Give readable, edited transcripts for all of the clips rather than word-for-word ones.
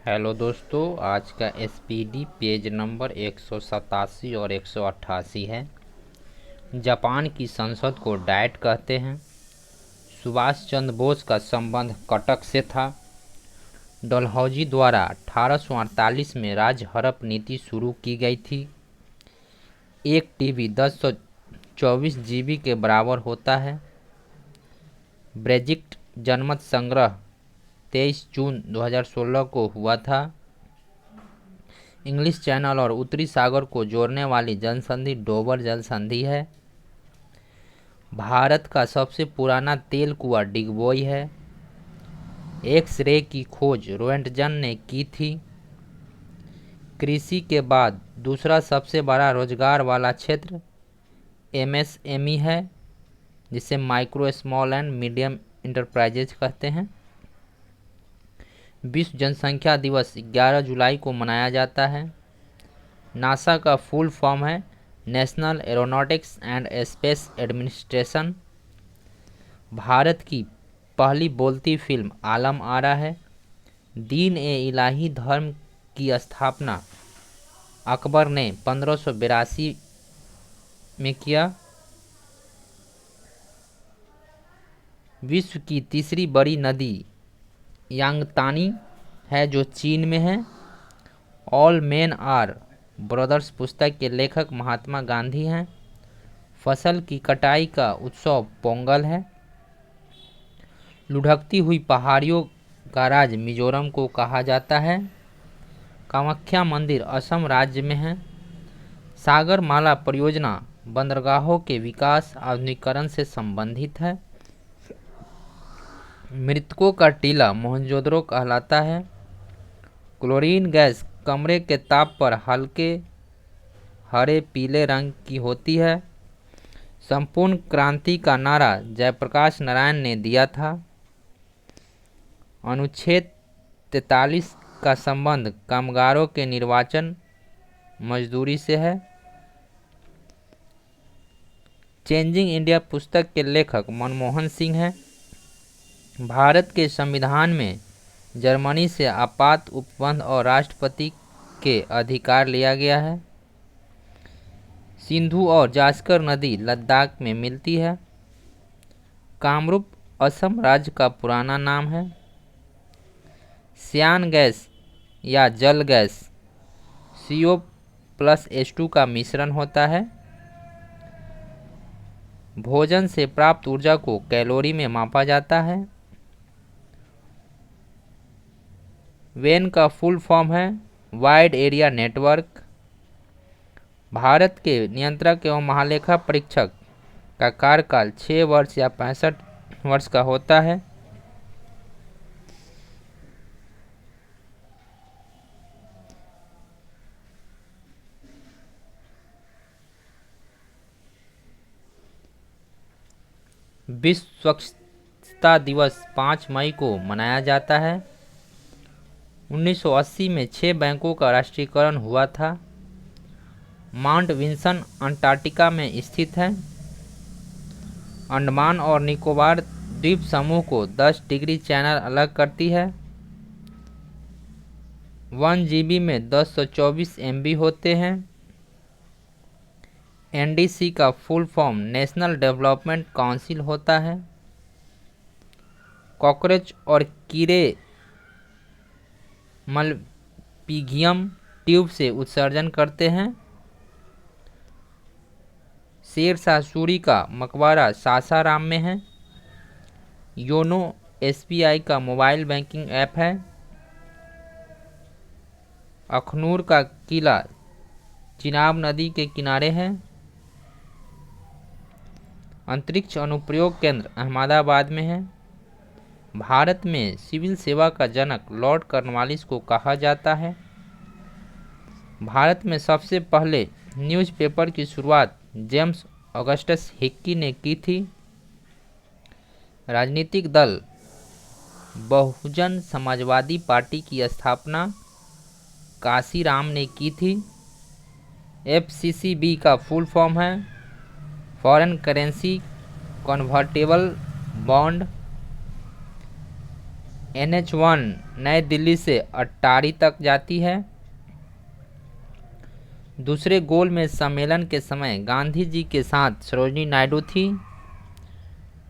Hello दोस्तों, आज का एसपीडी पेज नंबर 187 और 188 है। जापान की संसद को डाइट कहते हैं। सुभाष चंद्र बोस का संबंध कटक से था। डलहौजी द्वारा 1848 में राजहरप नीति शुरू की गई थी। एक टीबी 1024 जीबी के बराबर होता है। ब्रेजिट जनमत संग्रह 23 जून 2016 को हुआ था। इंग्लिश चैनल और उत्तरी सागर को जोड़ने वाली जलसंधि डोबर जलसंधि है। भारत का सबसे पुराना तेल कुआं डिगबोई है। एक्स रे की खोज रोएंटजन ने की थी। कृषि के बाद दूसरा सबसे बड़ा रोजगार वाला क्षेत्र एमएसएमई है, जिसे micro small and medium enterprises कहते हैं। विश्व जनसंख्या दिवस 11 जुलाई को मनाया जाता है। नासा का फुल फॉर्म है national aeronautics and space administration. Bharat की पहली बोलती फिल्म आलम आरा है। दीन ए इलाही धर्म की स्थापना अकबर ने 1582 में किया। विश्व की तीसरी बड़ी नदी यांगतानी है, जो चीन में है। ऑल मेन आर ब्रदर्स पुस्तक के लेखक महात्मा गांधी हैं। फसल की कटाई का उत्सव पोंगल है। लुढ़कती हुई पहाड़ियों का राज्य मिजोरम को कहा जाता है। कामाख्या मंदिर असम राज्य में है। सागरमाला परियोजना बंदरगाहों के विकास आधुनिकीकरण से संबंधित है। मृतकों का टीला मोहनजोदड़ो कहलाता है। क्लोरीन गैस कमरे के ताप पर हल्के हरे पीले रंग की होती है। संपूर्ण क्रांति का नारा जयप्रकाश नारायण ने दिया था। अनुच्छेद 43 का संबंध कामगारों के निर्वाचन मजदूरी से है। चेंजिंग इंडिया पुस्तक के लेखक मनमोहन सिंह हैं। भारत के संविधान में जर्मनी से आपात उपबंध और राष्ट्रपति के अधिकार लिया गया है। सिंधु और जास्कर नदी लद्दाख में मिलती है। कामरूप असम राज्य का पुराना नाम है। सियान गैस या जल गैस CO+H2 का मिश्रण होता है। भोजन से प्राप्त ऊर्जा को कैलोरी में मापा जाता है। वेन का फुल फॉर्म है वाइड एरिया नेटवर्क। भारत के नियंत्रक एवं महालेखा परीक्षक का कार्यकाल 6 वर्ष या 65 वर्ष का होता है। विश्व स्वच्छता दिवस 5 मई को मनाया जाता है। 1980 में 6 बैंकों का राष्ट्रीयकरण हुआ था। माउंट विंसन अंटार्कटिका में स्थित है। अंडमान और निकोबार द्वीप समूह को 10 डिग्री चैनल अलग करती है। 1 GB में 1024 MB होते हैं। NDC का full form national development council होता है। कॉकरोच और कीड़े मलपीगियम ट्यूब से उत्सर्जन करते हैं। शेरशाह सूरी का मकबरा सासाराम में है। योनो SBI का मोबाइल बैंकिंग ऐप है। अखनूर का किला चिनाब नदी के किनारे है। अंतरिक्ष अनुप्रयोग केंद्र अहमदाबाद में है। भारत में सिविल सेवा का जनक लॉर्ड कॉर्नवालिस को कहा जाता है। भारत में सबसे पहले न्यूज़पेपर की शुरुआत जेम्स ऑगस्टस हिक्की ने की थी। राजनीतिक दल बहुजन समाजवादी पार्टी की स्थापना काशीराम ने की थी। FCCB का फुल फॉर्म है foreign currency convertible bond. NH1 नई दिल्ली से अट्टारी तक जाती है। दूसरे गोल में सम्मेलन के समय गांधी जी के साथ सरोजिनी नायडू थी।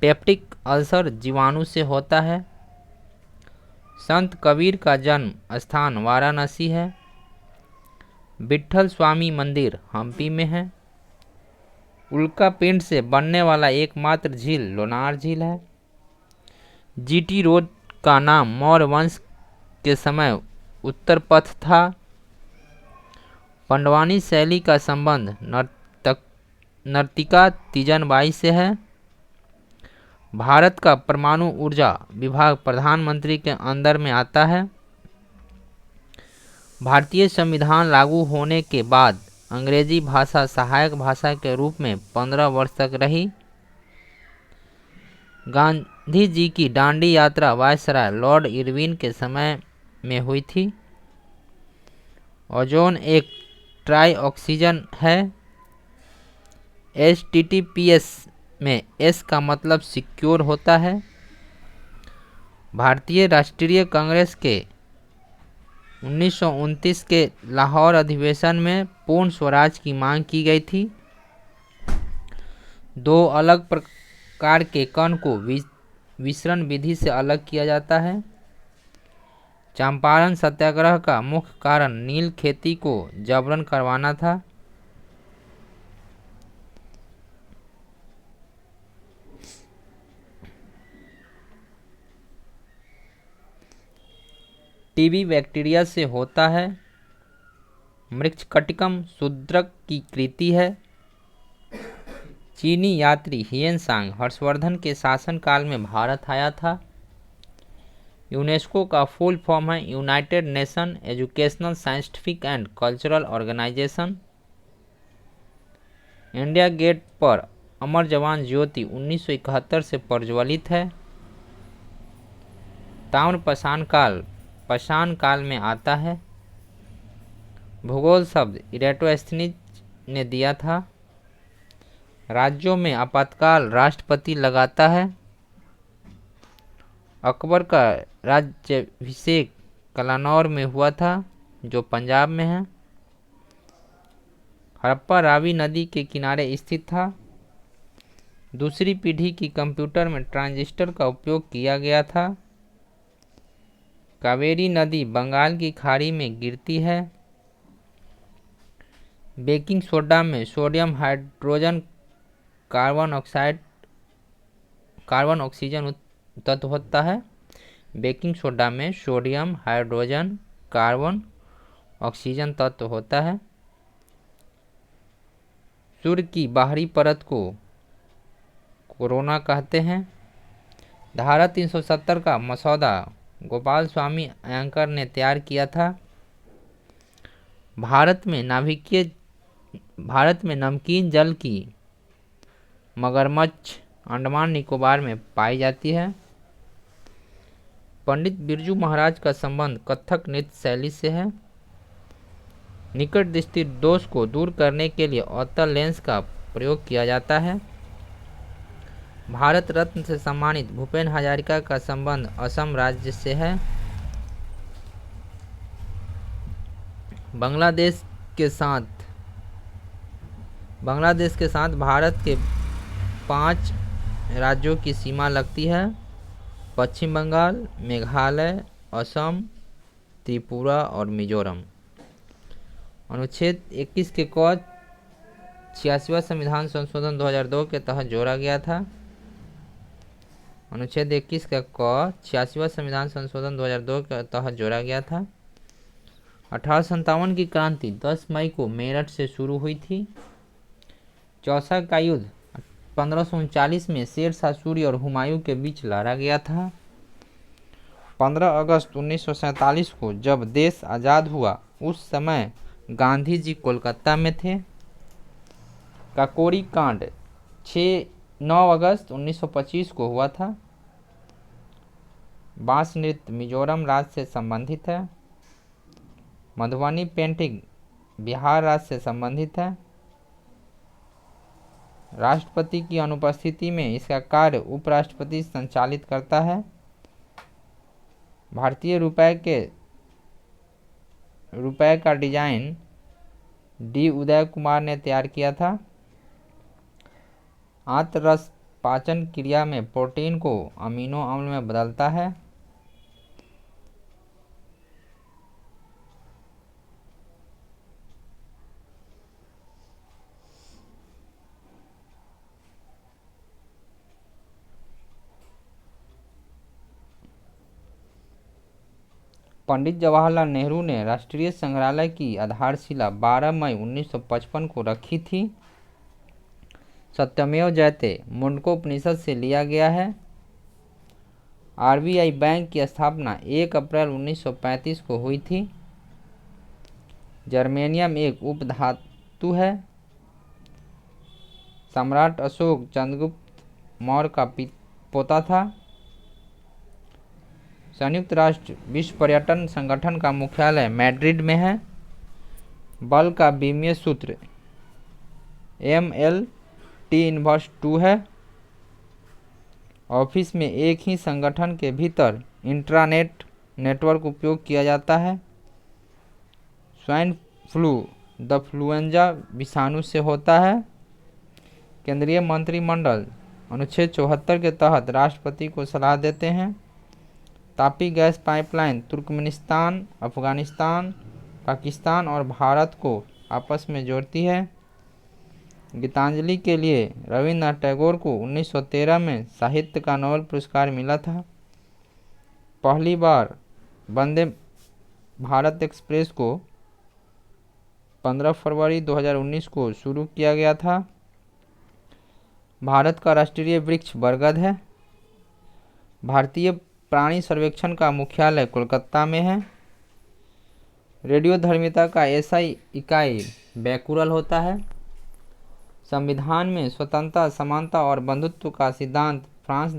पेप्टिक अल्सर जीवाणु से होता है। संत कबीर का जन्म स्थान वाराणसी है। विट्ठल स्वामी मंदिर हम्पी में है। उल्का पिंड से बनने वाला एकमात्र झील लोनार झील है। जीटी रोड का नाम मौर्य वंश के समय उत्तर पथ था। पंडवानी शैली का संबंध नर्तिका तीजनबाई से है। भारत का परमाणु ऊर्जा विभाग प्रधानमंत्री के अंदर में आता है। भारतीय संविधान लागू होने के बाद अंग्रेजी भाषा सहायक भाषा के रूप में 15 वर्ष तक रही। गांधी जी की दांडी यात्रा वायसराय लॉर्ड इरविन के समय में हुई थी। ओजोन एक ट्राई ऑक्सीजन है। HTTPS में S का मतलब सिक्योर होता है। भारतीय राष्ट्रीय कांग्रेस के 1929 के लाहौर अधिवेशन में पूर्ण स्वराज की मांग की गई थी। दो अलग प्रकार के कण को विसरण विधि से अलग किया जाता है। चंपारण सत्याग्रह का मुख्य कारण नील खेती को जबरन करवाना था। टीबी बैक्टीरिया से होता है। मृच्छकटिकम शूद्रक की कृति है। चीनी यात्री हियेन-सांग हर्षवर्धन के शासनकाल में भारत आया था। यूनेस्को का फुल फॉर्म है United Nation Educational Scientific and Cultural Organisation. India Gate पर अमर जवान ज्योति 1971 से प्रज्वलित है। ताम्र पाषाण काल में आता है। भूगोल शब्द इरेटोस्थेनीज ने दिया था। राज्यों में आपातकाल राष्ट्रपति लगाता है। अकबर का राज्याभिषेक कलानौर में हुआ था जो पंजाब में है। हड़प्पा रावी नदी के किनारे स्थित था। दूसरी पीढ़ी की कंप्यूटर में ट्रांजिस्टर का उपयोग किया गया था। कावेरी नदी बंगाल की खाड़ी में गिरती है। बेकिंग सोडा में सोडियम हाइड्रोजन कार्बन ऑक्सीजन तत्व होता है। बेकिंग सोडा में सोडियम हाइड्रोजन कार्बन ऑक्सीजन तत्व होता है। सूर्य की बाहरी परत को कोरोना कहते हैं। धारा 370 का मसौदा गोपाल स्वामी अयंकर ने तैयार किया था। भारत में नमकीन जल की मगरमच्छ अंडमान निकोबार में पाई जाती है। पंडित बिरजू महाराज का संबंध कथक नृत्य शैली से है। निकट दृष्टि दोष को दूर करने के लिए अवतल लेंस का प्रयोग किया जाता है। भारत रत्न से सम्मानित भूपेन हजारिका का संबंध असम राज्य से है। बांग्लादेश के साथ भारत के 5 राज्यों की सीमा लगती है। पश्चिम बंगाल, मेघालय, असम, त्रिपुरा और मिजोरम। अनुच्छेद 21 के क 86वां संविधान संशोधन 2002 के तहत जोड़ा गया था। अनुच्छेद 21 का क 86वां संविधान संशोधन 2002 के तहत जोड़ा गया था। 1857 की क्रांति 10 मई को मेरठ से शुरू हुई थी। चौसा का युद्ध 1539 में शेर शाह सूरी और हुमायूं के बीच लड़ा गया था। 15 अगस्त 1947 को जब देश आज़ाद हुआ उस समय गांधी जी कोलकाता में थे। काकोरी कांड 9 अगस्त 1925 को हुआ था। बांस नृत्य मिजोरम राज्य से संबंधित है। मधुबनी पेंटिंग बिहार राज्य से संबंधित है। राष्ट्रपति की अनुपस्थिति में इसका कार्य उपराष्ट्रपति संचालित करता है। भारतीय रुपए का डिजाइन डी उदय कुमार ने तैयार किया था। आंतररस पाचन क्रिया में प्रोटीन को अमीनो अम्ल में बदलता है। पंडित जवाहरलाल नेहरू ने राष्ट्रीय संग्रहालय की आधारशिला 12 मई 1955 को रखी थी। सत्यमेव जयते मुंडकोपनिषद से लिया गया है। आरबीआई बैंक की स्थापना 1 अप्रैल 1935 को हुई थी। जर्मेनियम एक उपधातु है। सम्राट अशोक चंद्रगुप्त मौर्य का पोता था। संयुक्त राष्ट्र विश्व पर्यटन संगठन का मुख्यालय मैड्रिड में है। बल का विमीय सूत्र ML T−2 है। ऑफिस में एक ही संगठन के भीतर इंट्रानेट नेटवर्क उपयोग किया जाता है। स्वाइन फ्लू द फ्लुएंजा विषाणु से होता है। केंद्रीय मंत्रिमंडल अनुच्छेद 74 के तहत राष्ट्रपति को सलाह देते हैं। Tapi gas pipeline Turkmenistan, Afghanistan, Pakistan और भारत को आपस में जोड़ती है। गीतांजलि के लिए रविन्द्रनाथ टैगोर को 1913 में साहित्य का नोबेल पुरस्कार मिला था। पहली बार वंदे भारत एक्सप्रेस को 15 फरवरी 2019 को शुरू किया गया था। भारत का राष्ट्रीय वृक्ष बरगद है। भारतीय प्राणी सर्वेक्षण का मुख्यालय कोलकाता में है। रेडियोधर्मिता का एसआई इकाई बैकुरल होता है। संविधान में स्वतंत्रता, समानता और बंधुत्व का सिद्धांत फ्रांस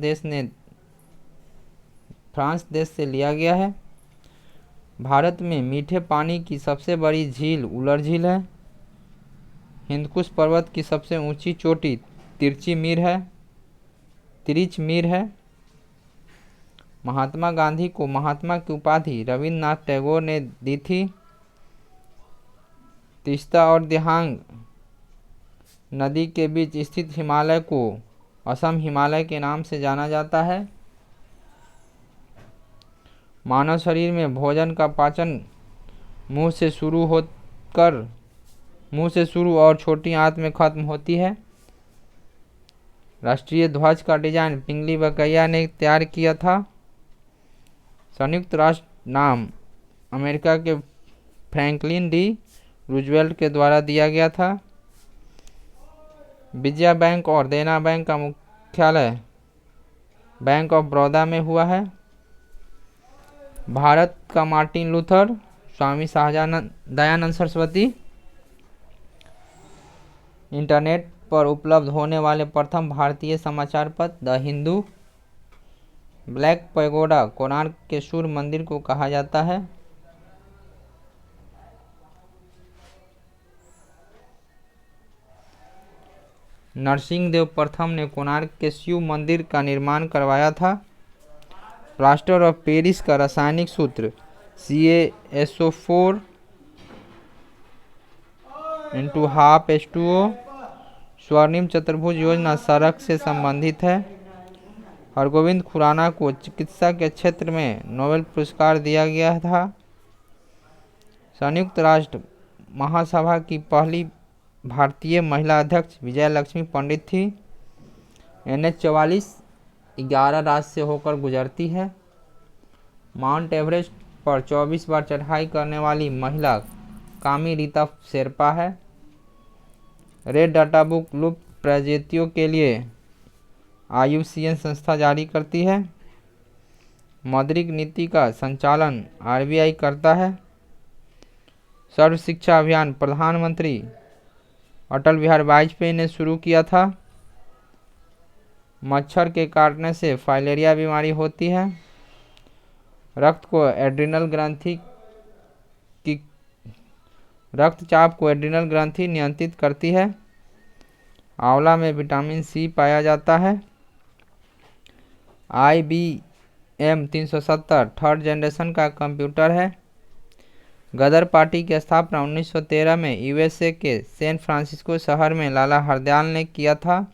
देश से लिया गया है। भारत में मीठे पानी की सबसे बड़ी झील उलर झील है। हिंदकुश पर्वत की सबसे ऊंची चोटी तिरछी मीर है। महात्मा गांधी को महात्मा की उपाधि रविन्द्रनाथ टैगोर ने दी थी। तीस्ता और दिहांग नदी के बीच स्थित हिमालय को असम हिमालय के नाम से जाना जाता है। मानव शरीर में भोजन का पाचन मुंह से शुरू और छोटी आंत में खत्म होती है। राष्ट्रीय ध्वज का डिजाइन पिंगली बकैया ने तैयार किया था। संयुक्त राष्ट्र नाम अमेरिका के फ्रैंकलिन डी रूजवेल्ट के द्वारा दिया गया था। विजया बैंक और देना बैंक का मुख्यालय बैंक ऑफ बड़ौदा में हुआ है। भारत का Martin Luther, Swami Dayanand Saraswati. Internet पर उपलब्ध होने वाले प्रथम भारतीय समाचार पत्र the Hindu. Black pagoda Konark के सूर्य मंदिर को कहा जाता है। नरसिंहदेव प्रथम ने कोणार्क के शिव मंदिर का निर्माण करवाया था। प्लास्टर ऑफ पेरिस का रासायनिक सूत्र CaSO4 × 12H2O। स्वर्णिम चतुर्भुज योजना सड़क से संबंधित है। हरगोविंद खुराना को चिकित्सा के क्षेत्र में नोबेल पुरस्कार दिया गया था। संयुक्त राष्ट्र महासभा की पहली भारतीय महिला अध्यक्ष विजया लक्ष्मी पंडित थी। NH-44 11 राज्य से होकर गुजरती है। माउंट एवरेस्ट पर 24 बार चढ़ाई करने वाली महिला कामी रीता शेरपा है। रेड डाटा बुक लुप्त प्रजातियों के लिए IUCN संस्था जारी करती है। मौद्रिक नीति का संचालन RBI करता है। सर्व शिक्षा अभियान प्रधानमंत्री अटल बिहारी वाजपेयी ने शुरू किया था। मच्छर के काटने से फाइलेरिया बीमारी होती है। रक्तचाप को एड्रिनल ग्रंथि नियंत्रित करती है। आंवला में विटामिन C पाया जाता है। IBD M370 थर्ड जनरेशन का कंप्यूटर है। गदर पार्टी की स्थापना 1913 में यूएसए के सैन फ्रांसिस्को शहर में लाला हरदयाल ने किया था।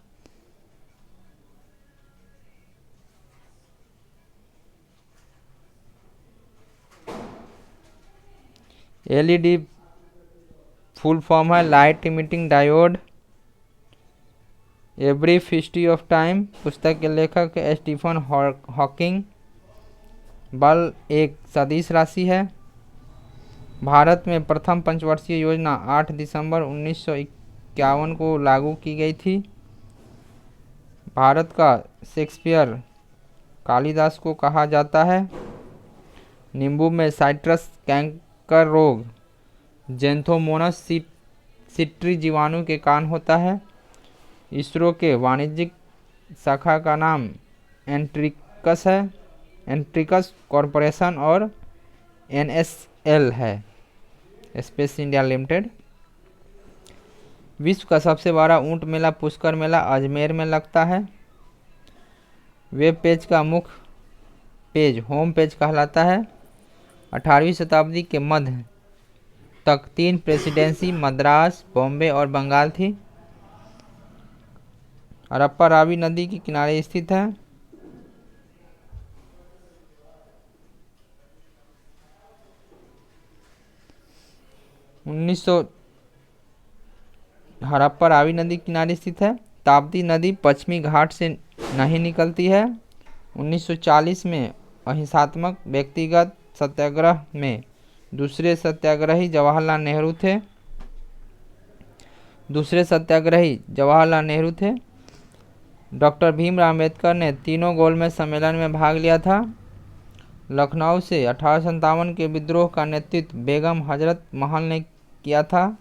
एलईडी फुल फॉर्म है light emitting diode. A brief history of time पुस्तक के लेखक स्टीफन हॉकिंग। बल एक सदिश राशि है। भारत में प्रथम पंचवर्षीय योजना 8 दिसंबर 1951 को लागू की गई थी। भारत का शेक्सपियर कालिदास को कहा जाता है। नींबू में साइट्रस कैंकर रोग जेंथोमोनस सिट्री जीवाणु के कारण होता है। इसरो के वाणिज्यिक शाखा का नाम एंट्रिकस है। एंट्रिकस कॉरपोरेशन और NSL है, स्पेस इंडिया लिमिटेड। विश्व का सबसे बड़ा ऊंट मेला पुष्कर मेला अजमेर में लगता है। वेब पेज का मुख्य पेज होम पेज कहलाता है। 18वीं शताब्दी के मध्य तक 3 प्रेसिडेंसी मद्रास, बॉम्बे और बंगाल थी। हड़प्पा रावी नदी के किनारे स्थित है। हड़प्पा रावी नदी किनारे स्थित है। ताप्ती नदी पश्चिमी घाट से नहीं निकलती है। 1940 में अहिंसात्मक व्यक्तिगत सत्याग्रह में दूसरे सत्याग्रही जवाहरलाल नेहरू थे। डॉक्टर भीमराव अम्बेडकर ने तीनों गोलमेज सम्मेलन में भाग लिया था। लखनऊ से 1857 के विद्रोह का नेतृत्व बेगम हजरत महल ने किया था।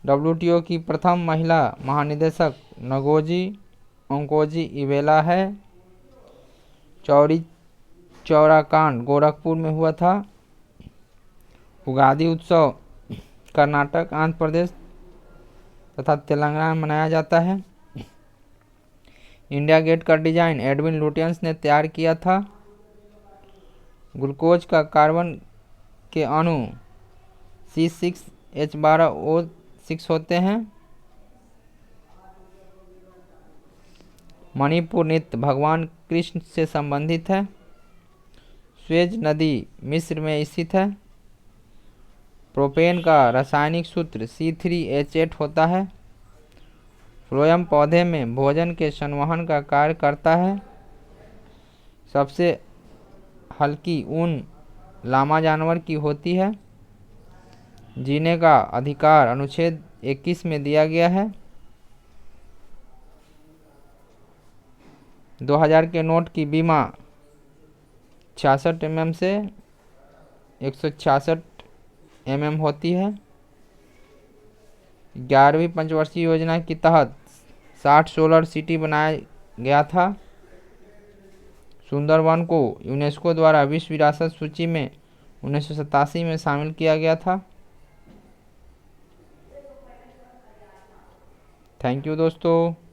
WTO की प्रथम महिला महानिदेशक नगोजी ओंकोजी इवेला है। चौरी चौरा कांड गोरखपुर में हुआ था। उगादी उत्सव कर्नाटक, आंध्र प्रदेश तथा तेलंगाना में मनाया जाता है। इंडिया गेट का डिजाइन एडविन लुटियंस ने तैयार किया था। ग्लूकोज का कार्बन के अणु C6H12O6 होते हैं। मणिपुर नृत्य भगवान कृष्ण से संबंधित है। स्वेज नदी मिस्र में स्थित है। प्रोपेन का रासायनिक सूत्र C3H8 होता है। फ्लोएम पौधे में भोजन के संवहन का कार्य करता है। सबसे हल्की ऊन लामा जानवर की होती है। जीने का अधिकार अनुच्छेद 21 में दिया गया है। 2000 के नोट की बीमा 66 mm से 166 mm होती है। 11वीं पंचवर्षीय योजना के तहत 60 सोलर सिटी बनाया गया था। सुंदरवन को यूनेस्को द्वारा विश्व विरासत सूची में 1987 में शामिल किया गया था। थैंक यू दोस्तों।